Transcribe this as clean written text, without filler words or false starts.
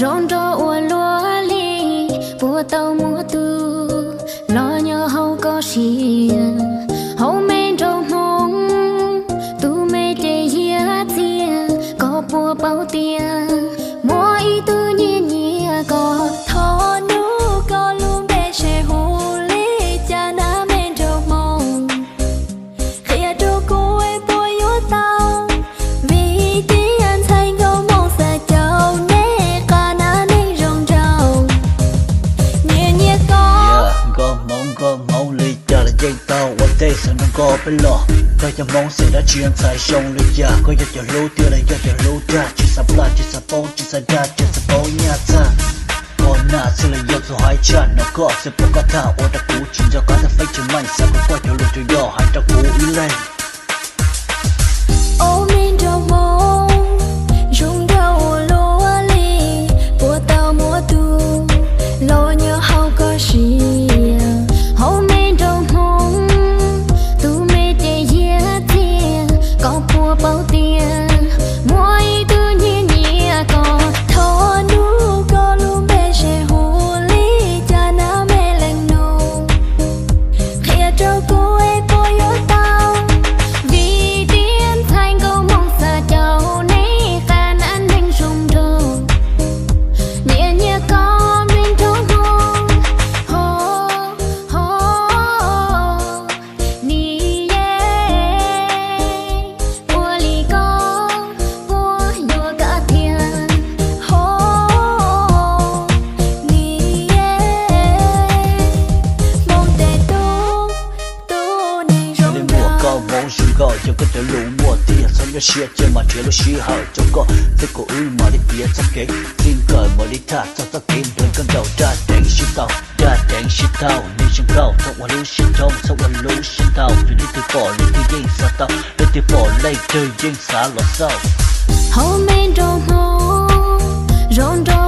rộn rå ua lúa li bùa tàu mùa tu lo nhớ hậu có xì hậu men trong mong tu mê để hiết tia có bùa bao tia mua ý tu nhẹ nhẹ có thọ nụ có luôn để che hồ lý cha na men trong mong khi cho cô ấy bùa yếu tao vì tiền thành câu mong xa chào có mong lý cha là dây tao qua đây sao nó có bên lò có cho mong sẽ đã chuyện sai sông lý cha có cho lú tiêu này cho lú cha chỉ sắp la chỉ sắp bông chỉ sắp đa chỉ sắp bông nhà ta còn nà sẽ là yêu số hai cha nó có sẽ bỏ cả thảo ở đặc cũ chỉ cho cả ta phải chịu mạnh sao có qua cho lú tiêu nhỏ hai đặc cũ ý lên ôm in trong mong rung đầu lúa li bùa tàu mùa tu lo nhớ hậu có gì hậu men trong mong tu mê để hiết tia có bùa bao tia mua ý tu nhẹ nhẹ có thọ nụ có luôn bê che hồ lý cha na mê lên nô khi cho cô ấy bôi yếu tao vì tiền thành câu mong xa chào này khả năng hình rung râu nhẹ nhẹ có bên trong mong ho ho ni yeah bùa lì có bùa vô cả thiên ho ni yeah mong tê tu này rung lên mùa có mong xin gọi cho cái lũ mùa tia xong cho xia chơi mà chơi lo xia hở cho có thế cổ ư mà đi tia sắp kế tin cởi mà đi thả sao ta kiếm đơn con đầu ra đánh shit tao đi trong cầu thông qua lũ shit thông thông qua lũ shit tao vì đi từ bỏ lên từ dây xa tao lên từ bỏ lấy từ dây xa lọt sau hậu men trong mong rộn rå